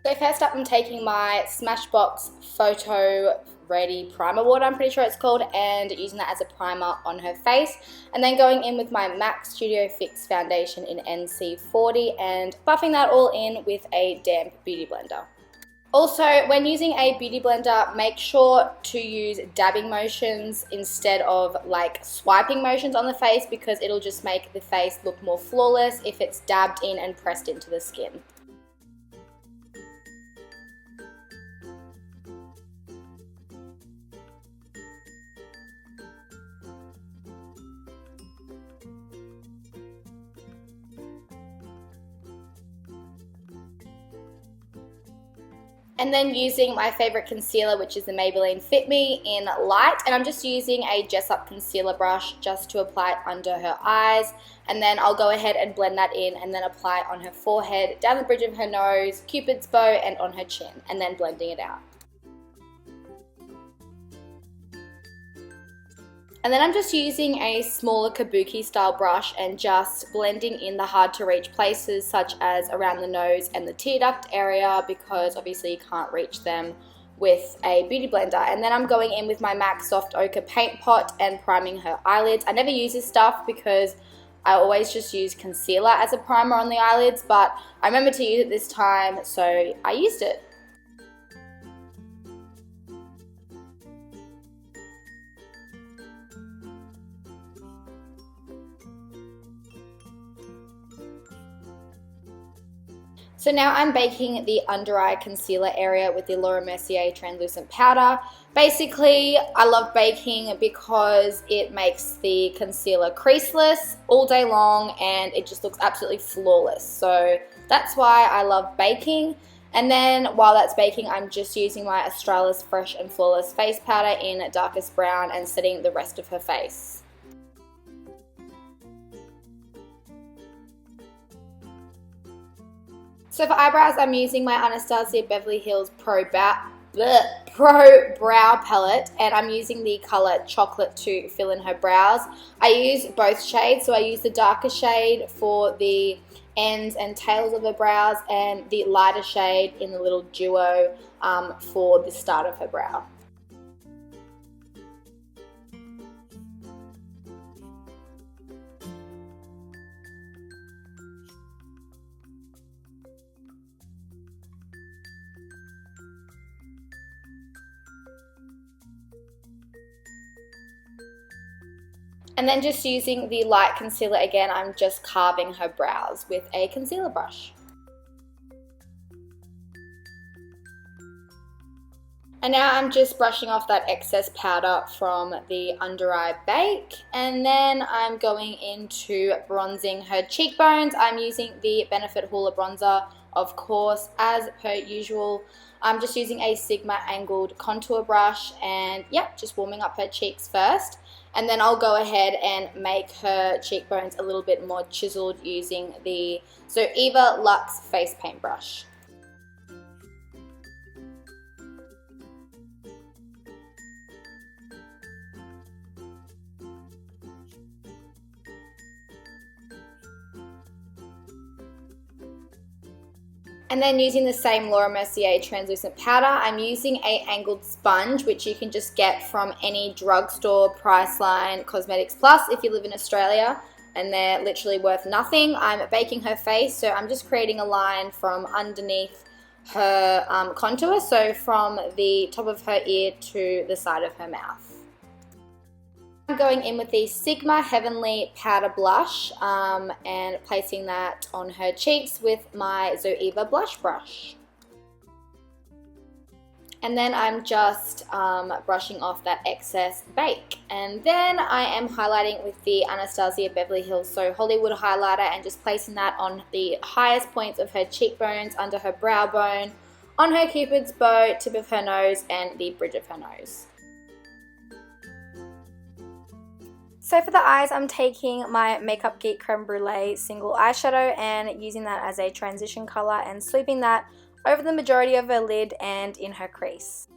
So first up, I'm taking my Smashbox Photo Ready Primer Water, I'm pretty sure it's called, and using that as a primer on her face. And then going in with my MAC Studio Fix Foundation in NC40 and buffing that all in with a damp beauty blender. Also, when using a beauty blender, make sure to use dabbing motions instead of like swiping motions on the face, because it'll just make the face look more flawless if it's dabbed in and pressed into the skin. And then using my favorite concealer, which is the Maybelline Fit Me in Light. And I'm just using a Jessup concealer brush just to apply it under her eyes. And then I'll go ahead and blend that in and then apply it on her forehead, down the bridge of her nose, Cupid's bow, and on her chin. And then blending it out. And then I'm just using a smaller kabuki style brush and just blending in the hard to reach places such as around the nose and the tear duct area, because obviously you can't reach them with a beauty blender. And then I'm going in with my MAC Soft Ochre Paint Pot and priming her eyelids. I never use this stuff because I always just use concealer as a primer on the eyelids, but I remember to use it this time, so I used it. So now I'm baking the under eye concealer area with the Laura Mercier translucent powder. Basically, I love baking because it makes the concealer creaseless all day long and it just looks absolutely flawless. So that's why I love baking. And then while that's baking, I'm just using my Australis Fresh and Flawless face powder in darkest brown and setting the rest of her face. So for eyebrows, I'm using my Anastasia Beverly Hills Pro Brow Palette, and I'm using the color Chocolate to fill in her brows. I use both shades, so I use the darker shade for the ends and tails of her brows and the lighter shade in the little duo for the start of her brow. And then just using the light concealer again, I'm just carving her brows with a concealer brush. And now I'm just brushing off that excess powder from the under eye bake. And then I'm going into bronzing her cheekbones. I'm using the Benefit Hoola bronzer, of course, as per usual. I'm just using a Sigma angled contour brush and yep, just warming up her cheeks first. And then I'll go ahead and make her cheekbones a little bit more chiseled using the Zoeva Luxe face paint brush. And then using the same Laura Mercier translucent powder, I'm using a angled sponge, which you can just get from any drugstore, Priceline, Cosmetics Plus if you live in Australia, and they're literally worth nothing. I'm baking her face, so I'm just creating a line from underneath her contour, so from the top of her ear to the side of her mouth. I'm going in with the Sigma Heavenly Powder Blush and placing that on her cheeks with my Zoeva blush brush. And then I'm just brushing off that excess bake. And then I am highlighting with the Anastasia Beverly Hills So Hollywood highlighter and just placing that on the highest points of her cheekbones, under her brow bone, on her Cupid's bow, tip of her nose, and the bridge of her nose. So for the eyes, I'm taking my Makeup Geek Creme Brulee single eyeshadow and using that as a transition color and sweeping that over the majority of her lid and in her crease.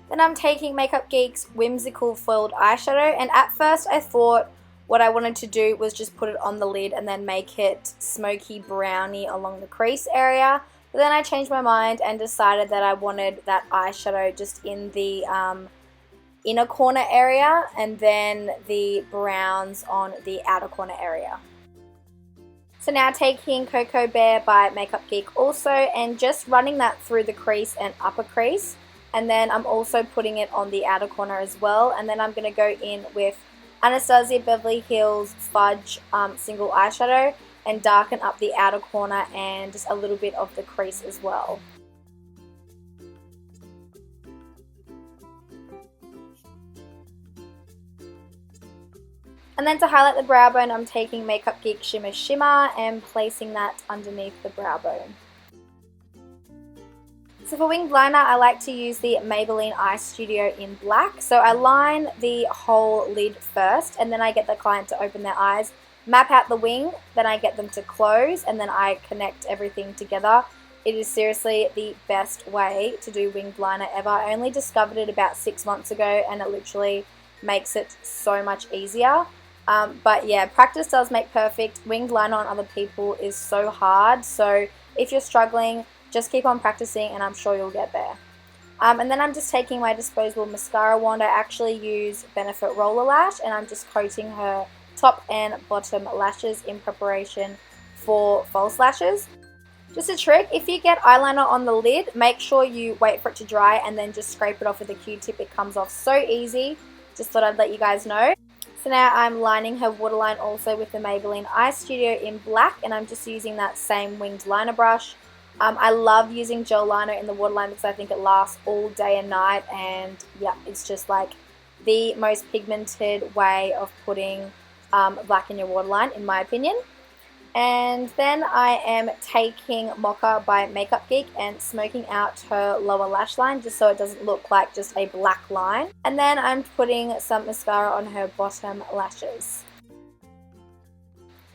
Then I'm taking Makeup Geek's Whimsical Foiled Eyeshadow, and at first I thought what I wanted to do was just put it on the lid and then make it smoky browny along the crease area. But then I changed my mind and decided that I wanted that eyeshadow just in the inner corner area and then the browns on the outer corner area. So now taking Cocoa Bear by Makeup Geek also and just running that through the crease and upper crease. And then I'm also putting it on the outer corner as well. And then I'm going to go in with Anastasia Beverly Hills Fudge single eyeshadow and darken up the outer corner and just a little bit of the crease as well. And then to highlight the brow bone, I'm taking Makeup Geek Shimmer Shimmer and placing that underneath the brow bone. So for winged liner, I like to use the Maybelline Eye Studio in black. So I line the whole lid first, and then I get the client to open their eyes, map out the wing, then I get them to close, and then I connect everything together. It is seriously the best way to do winged liner ever. I only discovered it about 6 months ago, and it literally makes it so much easier. But yeah, practice does make perfect. Winged liner on other people is so hard. So if you're struggling, just keep on practicing and I'm sure you'll get there. And then I'm just taking my disposable mascara wand. I actually use Benefit Roller Lash and I'm just coating her top and bottom lashes in preparation for false lashes. Just a trick, if you get eyeliner on the lid, make sure you wait for it to dry and then just scrape it off with a Q-tip. It comes off so easy. Just thought I'd let you guys know. So now I'm lining her waterline also with the Maybelline Eye Studio in black and I'm just using that same winged liner brush. I love using gel liner in the waterline because I think it lasts all day and night, and yeah, it's just like the most pigmented way of putting black in your waterline in my opinion. And then I am taking Mocha by Makeup Geek and smoking out her lower lash line just so it doesn't look like just a black line. And then I'm putting some mascara on her bottom lashes.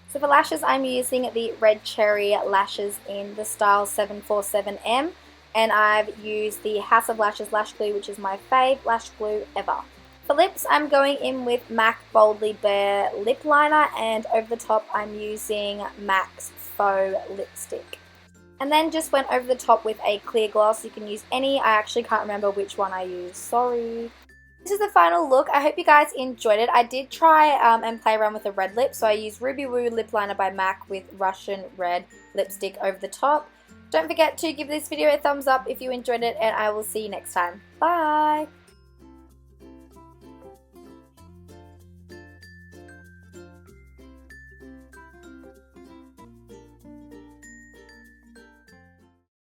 So for lashes, I'm using the Red Cherry lashes in the style 747M. And I've used the House of Lashes lash glue, which is my fave lash glue ever. For lips, I'm going in with MAC Boldly Bare lip liner, and over the top I'm using MAC's Faux lipstick. And then just went over the top with a clear gloss. You can use any, I actually can't remember which one I used, sorry. This is the final look. I hope you guys enjoyed it. I did try and play around with a red lip, so I used Ruby Woo lip liner by MAC with Russian red lipstick over the top. Don't forget to give this video a thumbs up if you enjoyed it, and I will see you next time. Bye!